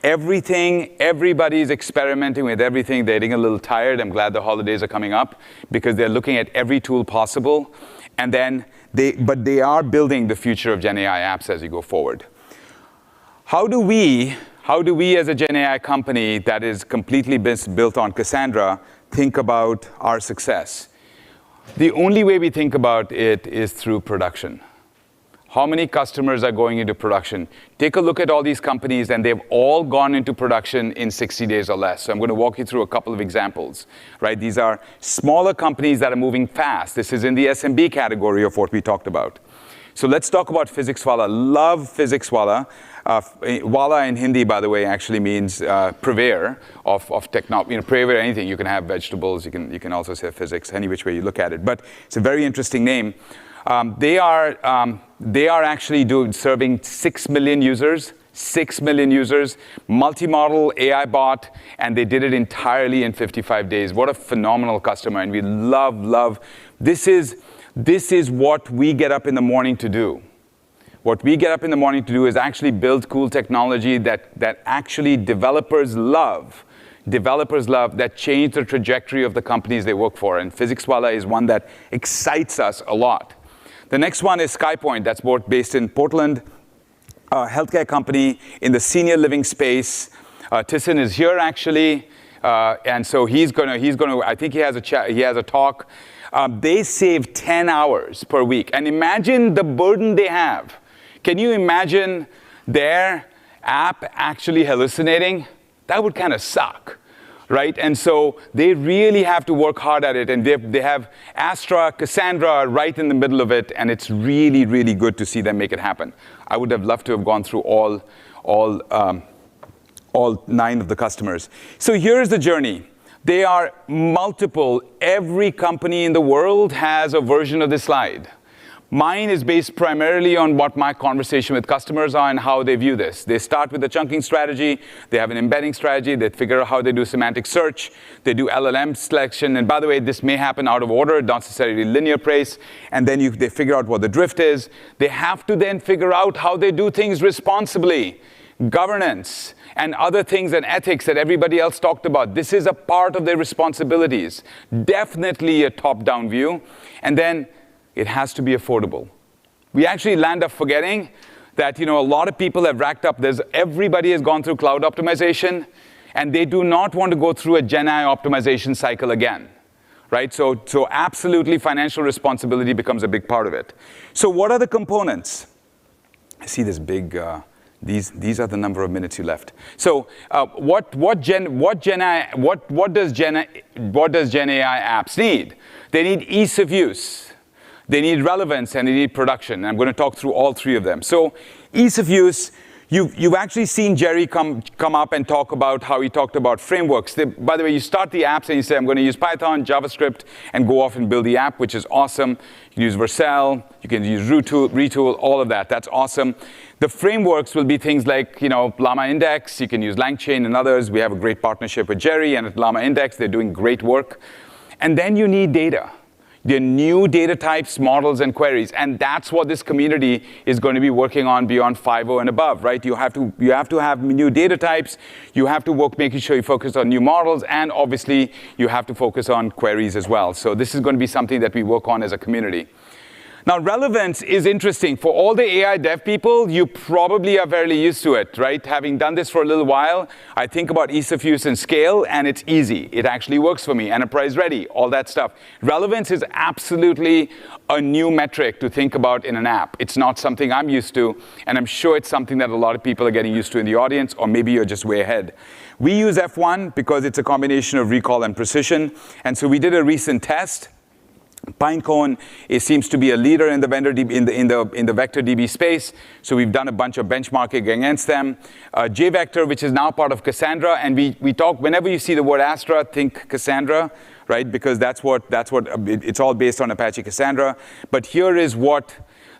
[SPEAKER 6] Everybody's experimenting with everything. They're getting a little tired. I'm glad the holidays are coming up because they're looking at every tool possible. And then but they are building the future of Gen AI apps as you go forward. How do we as a Gen AI company that is completely built on Cassandra think about our success? The only way we think about it is through production. How many customers are going into production? Take a look at all these companies, and they've all gone into production in 60 days or less. So I'm going to walk you through a couple of examples, right? These are smaller companies that are moving fast. This is in the SMB category of what we talked about. So let's talk about PhysicsWallah. Love PhysicsWallah. Wala in Hindi, by the way, actually means purveyor of technology. Purveyor anything. You can have vegetables. You can also say physics, any which way you look at it. But it's a very interesting name. They are actually serving 6 million users, multi-model AI bot, and they did it entirely in 55 days. What a phenomenal customer, and we love. This is what we get up in the morning to do. What we get up in the morning to do is actually build cool technology that actually developers love, that change the trajectory of the companies they work for, and PhysicsWallah is one that excites us a lot. The next one is SkyPoint, that's based in Portland, a healthcare company in the senior living space. Tyson is here actually, and so he's gonna. I think he has a talk. They save 10 hours per week, and imagine the burden they have. Can you imagine their app actually hallucinating? That would kind of suck. Right? And so they really have to work hard at it, and they have Astra, Cassandra right in the middle of it, and it's really, really good to see them make it happen. I would have loved to have gone through all 9 of the customers. So here's the journey. They are multiple. Every company in the world has a version of this slide. Mine is based primarily on what my conversation with customers are and how they view this. They start with a chunking strategy. They have an embedding strategy. They figure out how they do semantic search. They do LLM selection. And by the way, this may happen out of order, not necessarily linear pace. And then they figure out what the drift is. They have to then figure out how they do things responsibly. Governance and other things and ethics that everybody else talked about. This is a part of their responsibilities. Definitely a top-down view. And then it has to be affordable. We actually land up forgetting that a lot of people have racked up. Everybody has gone through cloud optimization, and they do not want to go through a Gen AI optimization cycle again, right? So absolutely, financial responsibility becomes a big part of it. So what are the components? I see this big. These are the number of minutes you left. So what does Gen AI apps need? They need ease of use. They need relevance, and they need production. And I'm going to talk through all 3 of them. So ease of use, You've actually seen Jerry come up and talk about how he talked about frameworks. By the way, you start the apps and you say, I'm going to use Python, JavaScript, and go off and build the app, which is awesome. You can use Vercel, you can use Retool, all of that. That's awesome. The frameworks will be things like, Llama Index. You can use LangChain and others. We have a great partnership with Jerry and at Llama Index. They're doing great work. And then you need data. There are new data types, models, and queries, and that's what this community is going to be working on beyond 5.0 and above, right? You have to have new data types. You have to work making sure you focus on new models, and obviously you have to focus on queries as well. So this is going to be something that we work on as a community. Now, relevance is interesting. For all the AI dev people, you probably are fairly used to it, right? Having done this for a little while, I think about ease of use and scale, and it's easy. It actually works for me. Enterprise ready, all that stuff. Relevance is absolutely a new metric to think about in an app. It's not something I'm used to, and I'm sure it's something that a lot of people are getting used to in the audience, or maybe you're just way ahead. We use F1 because it's a combination of recall and precision, and so we did a recent test. Pinecone seems to be a leader in the in the vector DB space, so we've done a bunch of benchmarking against them. JVector, which is now part of Cassandra, and we talk whenever you see the word Astra, think Cassandra, right? Because that's what it's all based on Apache Cassandra. But here is what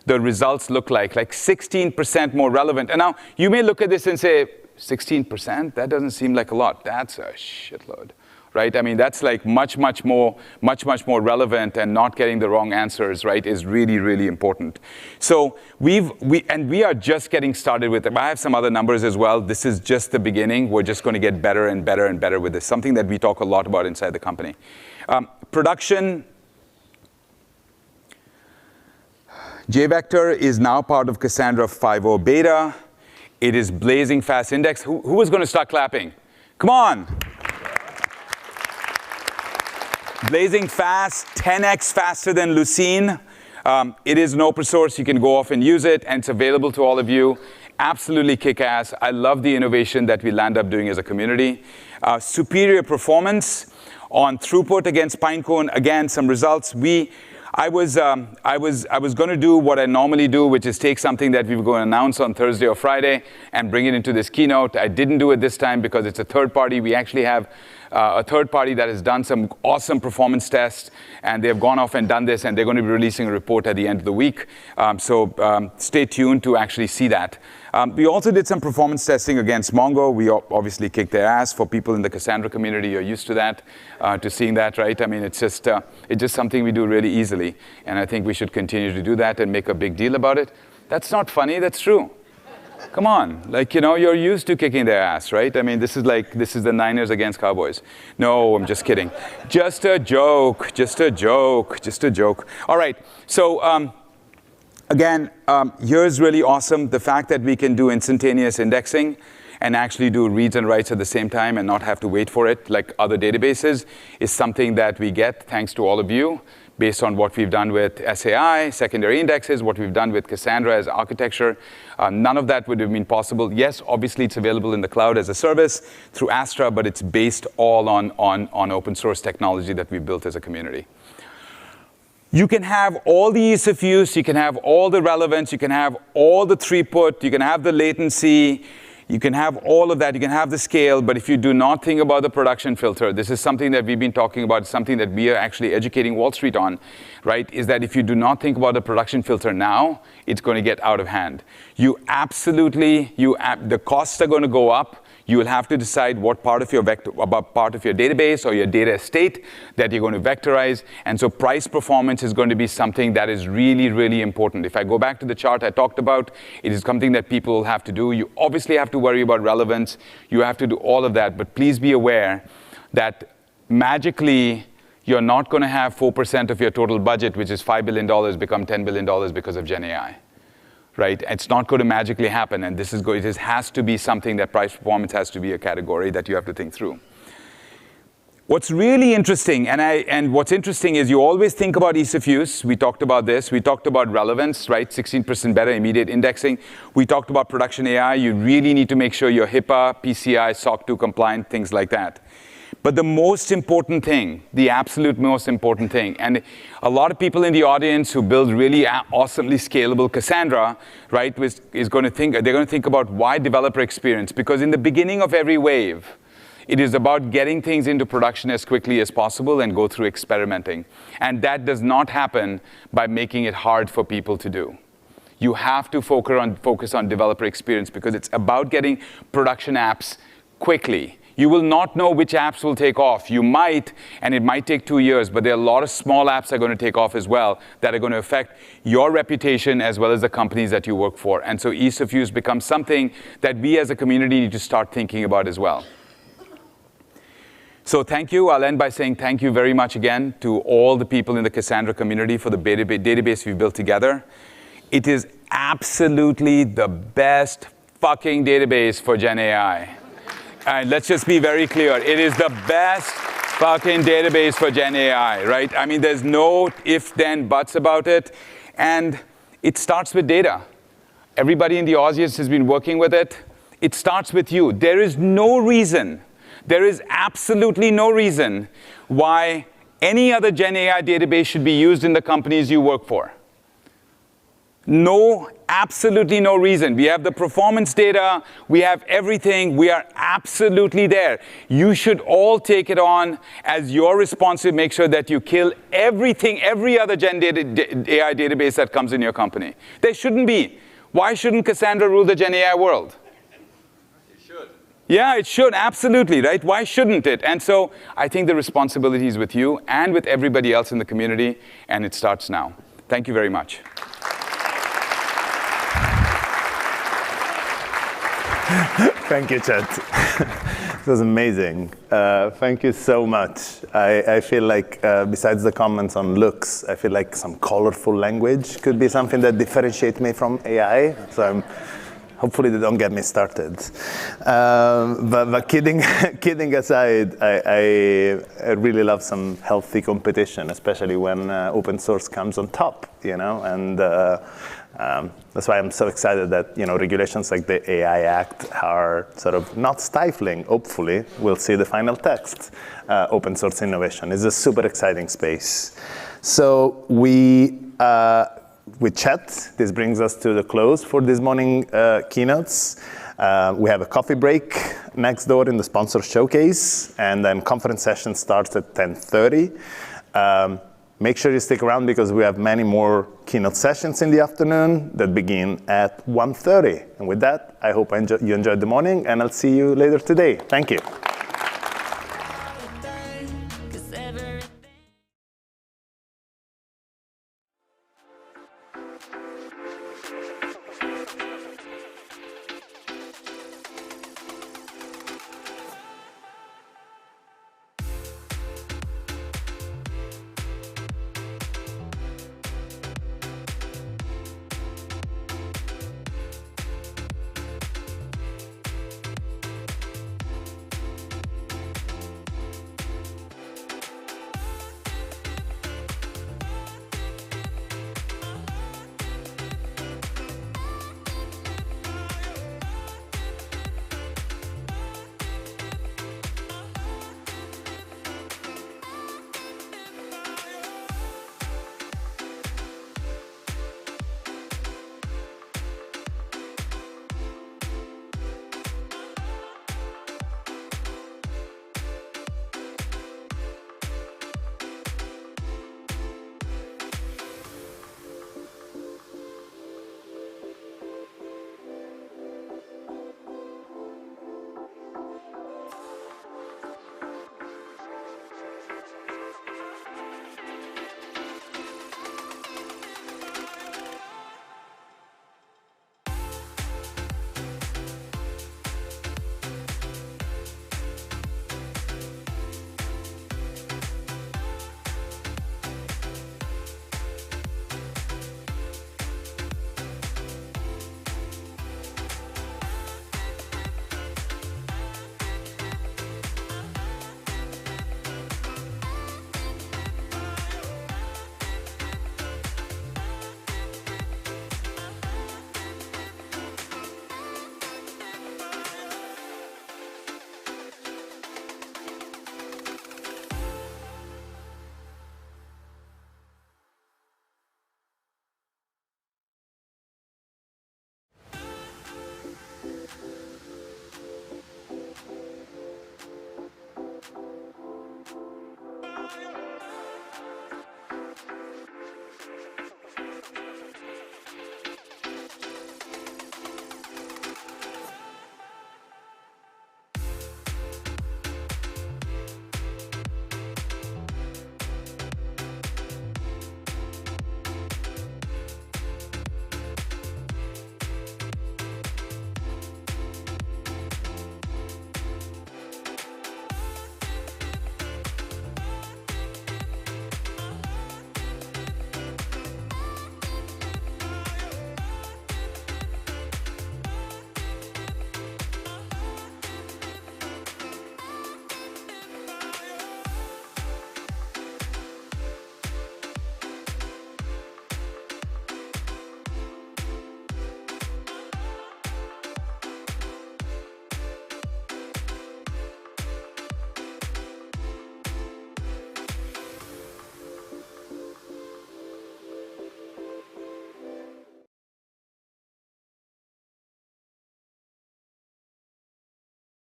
[SPEAKER 6] the results look like 16% more relevant. And now you may look at this and say, 16%? That doesn't seem like a lot. That's a shitload. Right? I mean, that's like much more relevant, and not getting the wrong answers, right, is really, really important. So we are just getting started with them. I have some other numbers as well. This is just the beginning. We're just going to get better and better and better with this, something that we talk a lot about inside the company. Production. JVector is now part of Cassandra 5.0 beta. It is blazing fast index. Who was going to start clapping? Come on. Blazing fast, 10x faster than Lucene. It is an open source. You can go off and use it, and it's available to all of you. Absolutely kick-ass. I love the innovation that we land up doing as a community. Superior performance on throughput against Pinecone. Again, some results. I was going to do what I normally do, which is take something that we were going to announce on Thursday or Friday and bring it into this keynote. I didn't do it this time because it's a third party. We actually have a third party that has done some awesome performance tests, and they've gone off and done this, and they're going to be releasing a report at the end of the week. So stay tuned to actually see that. We also did some performance testing against Mongo. We obviously kicked their ass. For people in the Cassandra community, you're used to that, to seeing that, right? I mean, it's just something we do really easily, and I think we should continue to do that and make a big deal about it. That's not funny. That's true. Come on, you're used to kicking their ass, right? I mean, this is the Niners against Cowboys. No, I'm just kidding. Just a joke. All right, so again, here's really awesome. The fact that we can do instantaneous indexing and actually do reads and writes at the same time and not have to wait for it like other databases is something that we get thanks to all of you, based on what we've done with SAI, secondary indexes, what we've done with Cassandra as architecture. None of that would have been possible. Yes, obviously it's available in the cloud as a service through Astra, but it's based all on open source technology that we built as a community. You can have all the ease of use, you can have all the relevance, you can have all the throughput, you can have the latency, you can have all of that, you can have the scale, but if you do not think about the production filter, this is something that we've been talking about, something that we are actually educating Wall Street on, right, is that if you do not think about the production filter now, it's going to get out of hand. The costs are going to go up. You will have to decide what part of your database or your data estate that you're going to vectorize. And so price performance is going to be something that is really, really important. If I go back to the chart I talked about, it is something that people will have to do. You obviously have to worry about relevance. You have to do all of that. But please be aware that magically, you're not going to have 4% of your total budget, which is $5 billion, become $10 billion because of Gen AI. Right? It's not going to magically happen, and it has to be something that price performance has to be a category that you have to think through. What's really interesting, and what's interesting is you always think about ease of use. We talked about this. We talked about relevance, right? 16% better immediate indexing. We talked about production AI. You really need to make sure you're HIPAA, PCI, SOC 2 compliant, things like that. But the most important thing, the absolute most important thing, and a lot of people in the audience who build really awesomely scalable Cassandra, right, they're going to think about why developer experience. Because in the beginning of every wave, it is about getting things into production as quickly as possible and go through experimenting. And that does not happen by making it hard for people to do. You have to focus on developer experience because it's about getting production apps quickly. You will not know which apps will take off. You might, and it might take 2 years, but there are a lot of small apps that are going to take off as well that are going to affect your reputation as well as the companies that you work for. And so ease of use becomes something that we as a community need to start thinking about as well. So thank you. I'll end by saying thank you very much again to all the people in the Cassandra community for the database we've built together. It is absolutely the best fucking database for Gen AI. And let's just be very clear. It is the best fucking database for Gen AI, right? I mean, there's no if, then, buts about it. And it starts with data. Everybody in the audience has been working with it. It starts with you. There is absolutely no reason why any other Gen AI database should be used in the companies you work for. Absolutely no reason. We have the performance data. We have everything. We are absolutely there. You should all take it on as your responsibility. Make sure that you kill everything, every other Gen AI database that comes in your company. There shouldn't be. Why shouldn't Cassandra rule the Gen AI world? It should. Yeah, it should, absolutely, right? Why shouldn't it? And so I think the responsibility is with you and with everybody else in the community, and it starts now. Thank you very much.
[SPEAKER 2] Thank you, Chet. It was amazing. Thank you so much. I feel like, besides the comments on looks, I feel like some colorful language could be something that differentiates me from AI. So hopefully they don't get me started. But kidding aside, I really love some healthy competition, especially when open source comes on top, and that's why I'm so excited that regulations like the AI Act are sort of not stifling. Hopefully, we'll see the final text. Open source innovation is a super exciting space. So with Chet, this brings us to the close for this morning keynotes. We have a coffee break next door in the sponsor showcase, and then conference session starts at 10:30. Make sure you stick around because we have many more keynote sessions in the afternoon that begin at 1:30. And with that, I hope you enjoyed the morning, and I'll see you later today. Thank you.